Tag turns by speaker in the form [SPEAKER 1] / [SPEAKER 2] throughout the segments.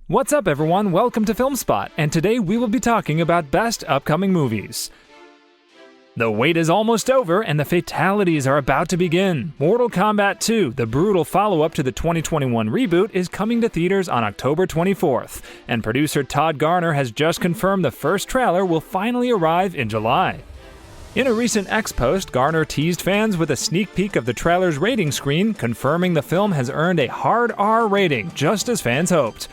[SPEAKER 1] What's up, everyone? Welcome to FilmSpot, and today we will be talking about best upcoming movies. The wait is almost over, and the fatalities are about to begin. Mortal Kombat 2, the brutal follow-up to the 2021 reboot, is coming to theaters on October 24th, and producer Todd Garner has just confirmed the first trailer will finally arrive in July. In a recent X post, Garner teased fans with a sneak peek of the trailer's rating screen, confirming the film has earned a hard R rating, just as fans hoped.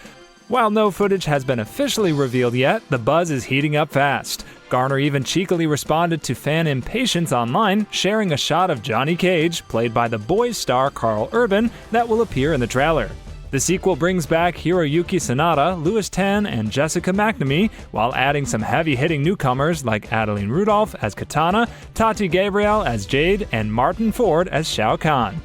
[SPEAKER 1] While no footage has been officially revealed yet, the buzz is heating up fast. Garner even cheekily responded to fan impatience online, sharing a shot of Johnny Cage, played by The Boys star Karl Urban, that will appear in the trailer. The sequel brings back Hiroyuki Sanada, Louis Tan, and Jessica McNamee, while adding some heavy-hitting newcomers like Adeline Rudolph as Katana, Tati Gabrielle as Jade, and Martin Ford as Shao Kahn.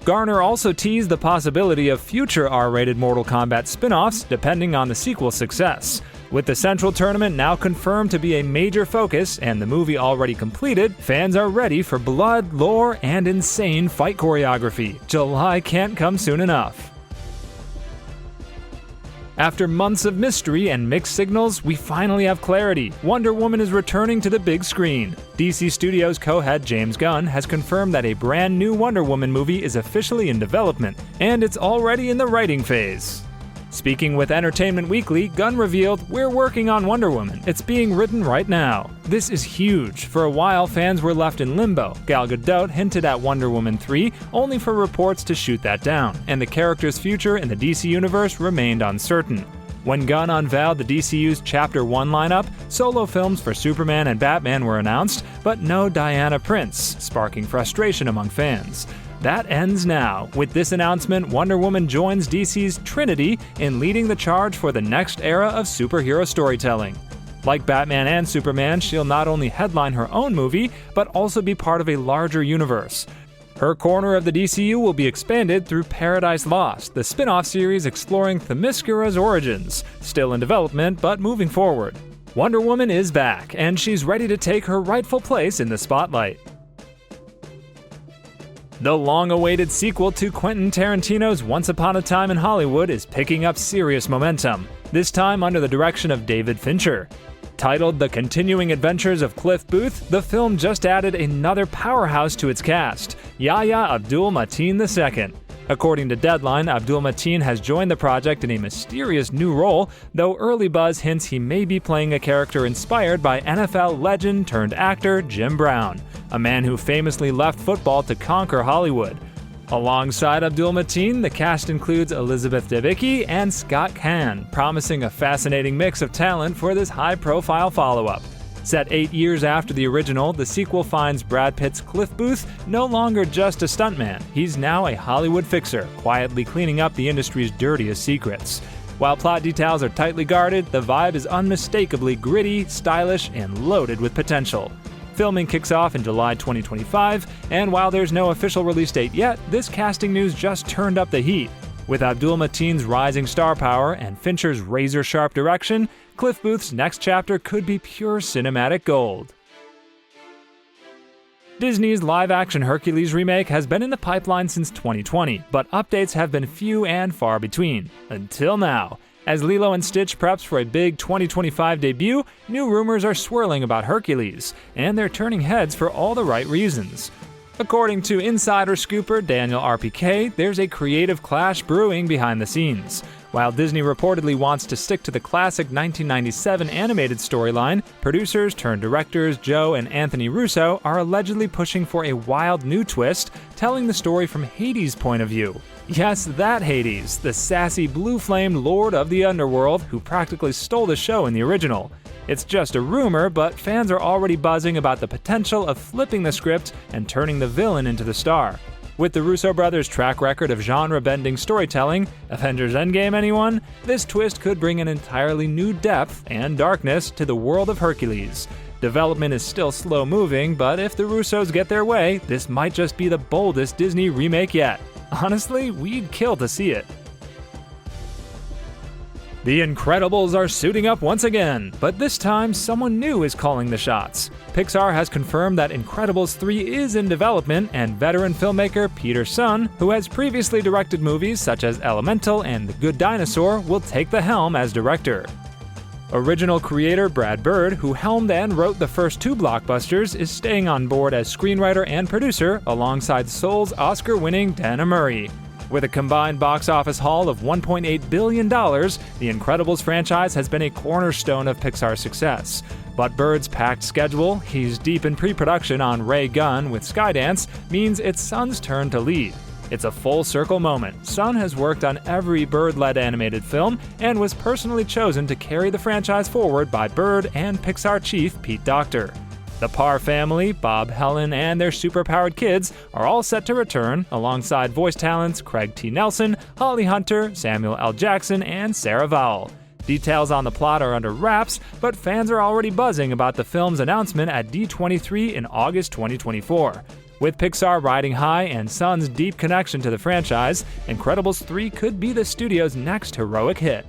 [SPEAKER 1] Garner also teased the possibility of future R-rated Mortal Kombat spin-offs depending on the sequel's success. With the Central Tournament now confirmed to be a major focus and the movie already completed, fans are ready for blood, lore, and insane fight choreography. July can't come soon enough. After months of mystery and mixed signals, we finally have clarity. Wonder Woman is returning to the big screen. DC Studios co-head James Gunn has confirmed that a brand new Wonder Woman movie is officially in development, and it's already in the writing phase. Speaking with Entertainment Weekly, Gunn revealed, "We're working on Wonder Woman. It's being written right now." This is huge. For a while, fans were left in limbo. Gal Gadot hinted at Wonder Woman 3, only for reports to shoot that down, and the character's future in the DC universe remained uncertain. When Gunn unveiled the DCU's Chapter 1 lineup, solo films for Superman and Batman were announced, but no Diana Prince, sparking frustration among fans. That ends now. With this announcement, Wonder Woman joins DC's Trinity in leading the charge for the next era of superhero storytelling. Like Batman and Superman, she'll not only headline her own movie, but also be part of a larger universe. Her corner of the DCU will be expanded through Paradise Lost, the spin-off series exploring Themyscira's origins, still in development but moving forward. Wonder Woman is back, and she's ready to take her rightful place in the spotlight. The long-awaited sequel to Quentin Tarantino's Once Upon a Time in Hollywood is picking up serious momentum, this time under the direction of David Fincher. Titled The Continuing Adventures of Cliff Booth, the film just added another powerhouse to its cast, Yahya Abdul-Mateen II. According to Deadline, Abdul-Mateen has joined the project in a mysterious new role, though early buzz hints he may be playing a character inspired by NFL legend-turned-actor Jim Brown, a man who famously left football to conquer Hollywood. Alongside Abdul-Mateen, the cast includes Elizabeth Debicki and Scott Caan, promising a fascinating mix of talent for this high-profile follow-up. Set 8 years after the original, the sequel finds Brad Pitt's Cliff Booth no longer just a stuntman. He's now a Hollywood fixer, quietly cleaning up the industry's dirtiest secrets. While plot details are tightly guarded, the vibe is unmistakably gritty, stylish, and loaded with potential. Filming kicks off in July 2025, and while there's no official release date yet, this casting news just turned up the heat. With Abdul-Mateen's rising star power and Fincher's razor-sharp direction, Cliff Booth's next chapter could be pure cinematic gold. Disney's live-action Hercules remake has been in the pipeline since 2020, but updates have been few and far between. Until now. As Lilo and Stitch preps for a big 2025 debut, new rumors are swirling about Hercules, and they're turning heads for all the right reasons. According to insider scooper Daniel RPK, there's a creative clash brewing behind the scenes. While Disney reportedly wants to stick to the classic 1997 animated storyline, producers-turned-directors Joe and Anthony Russo are allegedly pushing for a wild new twist, telling the story from Hades' point of view. Yes, that Hades, the sassy blue-flamed lord of the underworld who practically stole the show in the original. It's just a rumor, but fans are already buzzing about the potential of flipping the script and turning the villain into the star. With the Russo brothers' track record of genre-bending storytelling, Avengers Endgame anyone? This twist could bring an entirely new depth and darkness to the world of Hercules. Development is still slow-moving, but if the Russos get their way, this might just be the boldest Disney remake yet. Honestly, we'd kill to see it. The Incredibles are suiting up once again, but this time someone new is calling the shots. Pixar has confirmed that Incredibles 3 is in development, and veteran filmmaker Peter Sun, who has previously directed movies such as Elemental and The Good Dinosaur, will take the helm as director. Original creator Brad Bird, who helmed and wrote the first two blockbusters, is staying on board as screenwriter and producer alongside Soul's Oscar-winning Dana Murray. With a combined box office haul of $1.8 billion, the Incredibles franchise has been a cornerstone of Pixar's success. But Bird's packed schedule, he's deep in pre-production on Ray Gun with Skydance, means it's Sun's turn to lead. It's a full-circle moment. Sun has worked on every Bird-led animated film and was personally chosen to carry the franchise forward by Bird and Pixar chief Pete Docter. The Parr family, Bob, Helen, and their superpowered kids are all set to return alongside voice talents Craig T. Nelson, Holly Hunter, Samuel L. Jackson, and Sarah Vowell. Details on the plot are under wraps, but fans are already buzzing about the film's announcement at D23 in August 2024. With Pixar riding high and Sun's deep connection to the franchise, Incredibles 3 could be the studio's next heroic hit.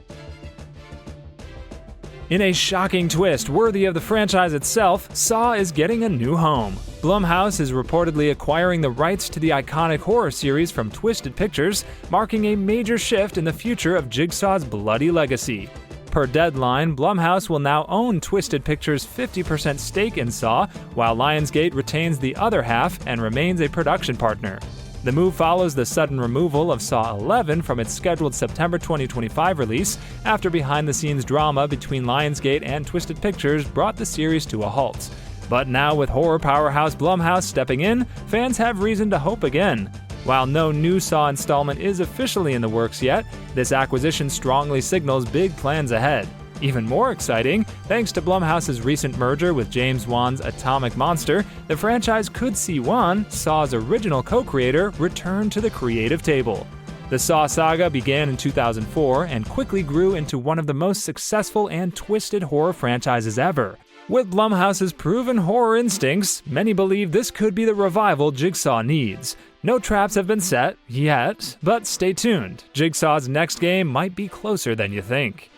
[SPEAKER 1] In a shocking twist worthy of the franchise itself, Saw is getting a new home. Blumhouse is reportedly acquiring the rights to the iconic horror series from Twisted Pictures, marking a major shift in the future of Jigsaw's bloody legacy. Per Deadline, Blumhouse will now own Twisted Pictures' 50% stake in Saw, while Lionsgate retains the other half and remains a production partner. The move follows the sudden removal of Saw 11 from its scheduled September 2025 release after behind-the-scenes drama between Lionsgate and Twisted Pictures brought the series to a halt. But now with horror powerhouse Blumhouse stepping in, fans have reason to hope again. While no new Saw installment is officially in the works yet, this acquisition strongly signals big plans ahead. Even more exciting, thanks to Blumhouse's recent merger with James Wan's Atomic Monster, the franchise could see Wan, Saw's original co-creator, return to the creative table. The Saw saga began in 2004 and quickly grew into one of the most successful and twisted horror franchises ever. With Blumhouse's proven horror instincts, many believe this could be the revival Jigsaw needs. No traps have been set, yet, but stay tuned. Jigsaw's next game might be closer than you think.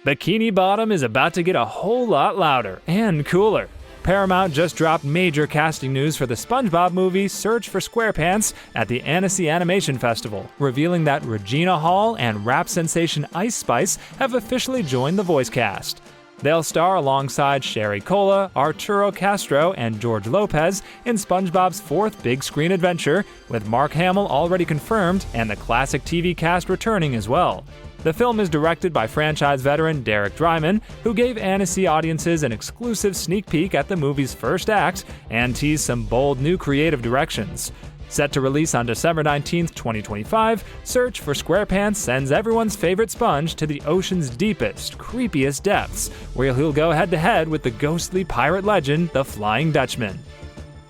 [SPEAKER 1] Bikini Bottom is about to get a whole lot louder and cooler. Paramount just dropped major casting news for the SpongeBob movie Search for SquarePants at the Annecy Animation Festival, revealing that Regina Hall and rap sensation Ice Spice have officially joined the voice cast. They'll star alongside Sherry Cola, Arturo Castro, and George Lopez in SpongeBob's fourth big screen adventure, with Mark Hamill already confirmed and the classic TV cast returning as well. The film is directed by franchise veteran Derek Drymon, who gave Annecy audiences an exclusive sneak peek at the movie's first act and teased some bold new creative directions. Set to release on December 19, 2025, Search for SquarePants sends everyone's favorite sponge to the ocean's deepest, creepiest depths, where he'll go head-to-head with the ghostly pirate legend, the Flying Dutchman.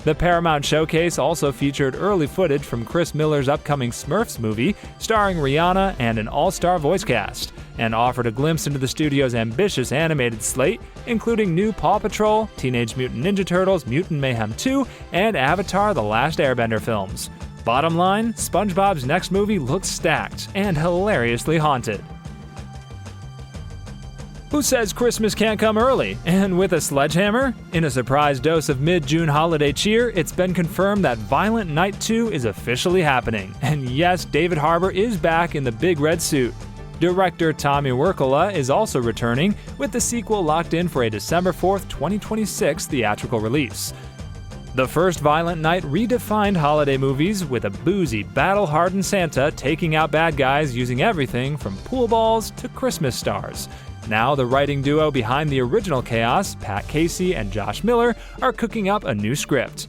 [SPEAKER 1] The Paramount Showcase also featured early footage from Chris Miller's upcoming Smurfs movie, starring Rihanna and an all-star voice cast, and offered a glimpse into the studio's ambitious animated slate, including new Paw Patrol, Teenage Mutant Ninja Turtles Mutant Mayhem 2, and Avatar: The Last Airbender films. Bottom line, SpongeBob's next movie looks stacked and hilariously haunted. Who says Christmas can't come early? And with a sledgehammer? In a surprise dose of mid-June holiday cheer, it's been confirmed that Violent Night 2 is officially happening. And yes, David Harbour is back in the big red suit. Director Tommy Wirkola is also returning, with the sequel locked in for a December 4th, 2026 theatrical release. The first Violent Night redefined holiday movies with a boozy, battle-hardened Santa taking out bad guys using everything from pool balls to Christmas stars. Now, the writing duo behind the original chaos, Pat Casey and Josh Miller, are cooking up a new script.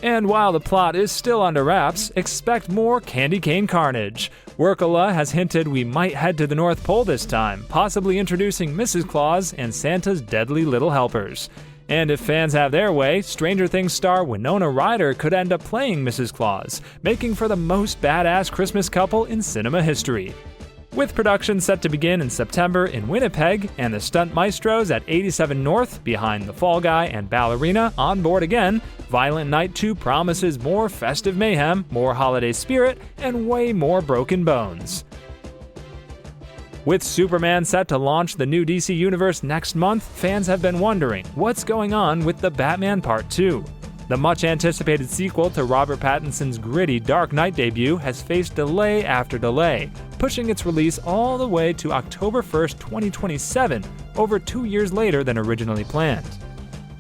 [SPEAKER 1] And while the plot is still under wraps, expect more candy cane carnage. Wirkola has hinted we might head to the North Pole this time, possibly introducing Mrs. Claus and Santa's deadly little helpers. And if fans have their way, Stranger Things star Winona Ryder could end up playing Mrs. Claus, making for the most badass Christmas couple in cinema history. With production set to begin in September in Winnipeg and the stunt maestros at 87 North behind The Fall Guy and Ballerina on board again, Violent Night 2 promises more festive mayhem, more holiday spirit, and way more broken bones. With Superman set to launch the new DC Universe next month, fans have been wondering what's going on with The Batman Part 2. The much-anticipated sequel to Robert Pattinson's gritty Dark Knight debut has faced delay after delay, pushing its release all the way to October 1st, 2027, over 2 years later than originally planned.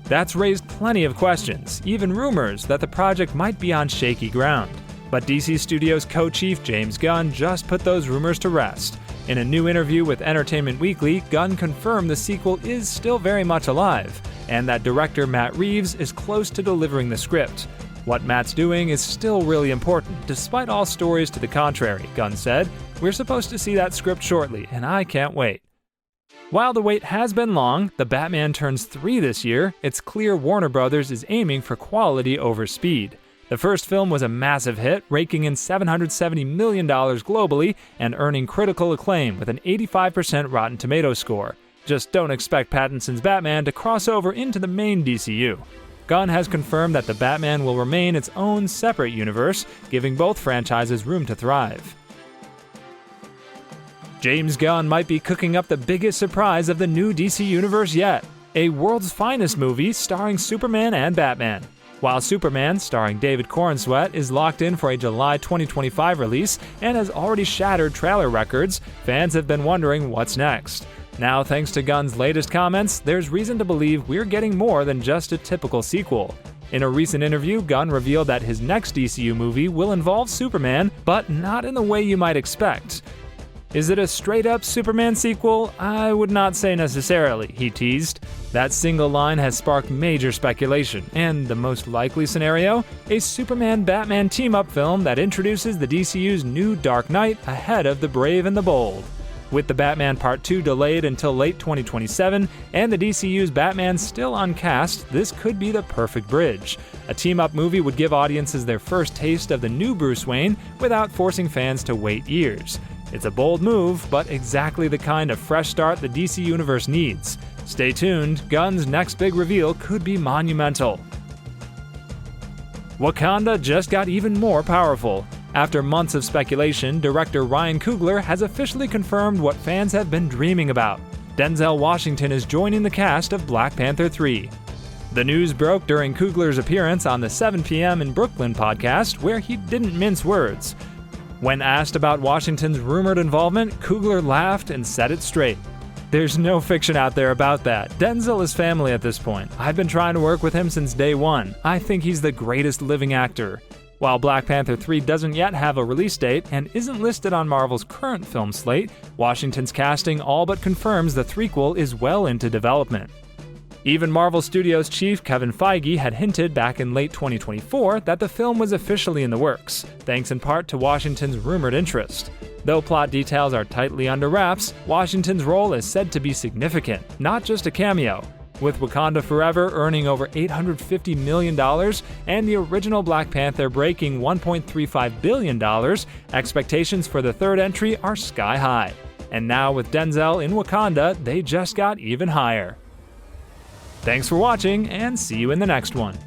[SPEAKER 1] That's raised plenty of questions, even rumors that the project might be on shaky ground. But DC Studios co-chief James Gunn just put those rumors to rest. In a new interview with Entertainment Weekly, Gunn confirmed the sequel is still very much alive, and that director Matt Reeves is close to delivering the script. What Matt's doing is still really important, despite all stories to the contrary, Gunn said. We're supposed to see that script shortly, and I can't wait. While the wait has been long, The Batman turns 3 this year, it's clear Warner Bros. Is aiming for quality over speed. The first film was a massive hit, raking in $770 million globally and earning critical acclaim with an 85% Rotten Tomatoes score. Just don't expect Pattinson's Batman to cross over into the main DCU. Gunn has confirmed that The Batman will remain its own separate universe, giving both franchises room to thrive. James Gunn might be cooking up the biggest surprise of the new DC Universe yet, a World's Finest movie starring Superman and Batman. While Superman, starring David Corenswet, is locked in for a July 2025 release and has already shattered trailer records, fans have been wondering what's next. Now, thanks to Gunn's latest comments, there's reason to believe we're getting more than just a typical sequel. In a recent interview, Gunn revealed that his next DCU movie will involve Superman, but not in the way you might expect. Is it a straight-up Superman sequel? I would not say necessarily, he teased. That single line has sparked major speculation, and the most likely scenario? A Superman-Batman team-up film that introduces the DCU's new Dark Knight ahead of The Brave and the Bold. With The Batman Part 2 delayed until late 2027, and the DCU's Batman still uncast, this could be the perfect bridge. A team-up movie would give audiences their first taste of the new Bruce Wayne without forcing fans to wait years. It's a bold move, but exactly the kind of fresh start the DC Universe needs. Stay tuned, Gunn's next big reveal could be monumental. Wakanda just got even more powerful. After months of speculation, director Ryan Coogler has officially confirmed what fans have been dreaming about. Denzel Washington is joining the cast of Black Panther 3. The news broke during Coogler's appearance on the 7 p.m. in Brooklyn podcast, where he didn't mince words. When asked about Washington's rumored involvement, Coogler laughed and set it straight. There's no fiction out there about that. Denzel is family at this point. I've been trying to work with him since day one. I think he's the greatest living actor. While Black Panther 3 doesn't yet have a release date and isn't listed on Marvel's current film slate, Washington's casting all but confirms the threequel is well into development. Even Marvel Studios chief Kevin Feige had hinted back in late 2024 that the film was officially in the works, thanks in part to Washington's rumored interest. Though plot details are tightly under wraps, Washington's role is said to be significant, not just a cameo. With Wakanda Forever earning over $850 million and the original Black Panther breaking $1.35 billion, expectations for the third entry are sky high. And now with Denzel in Wakanda, they just got even higher. Thanks for watching, and see you in the next one.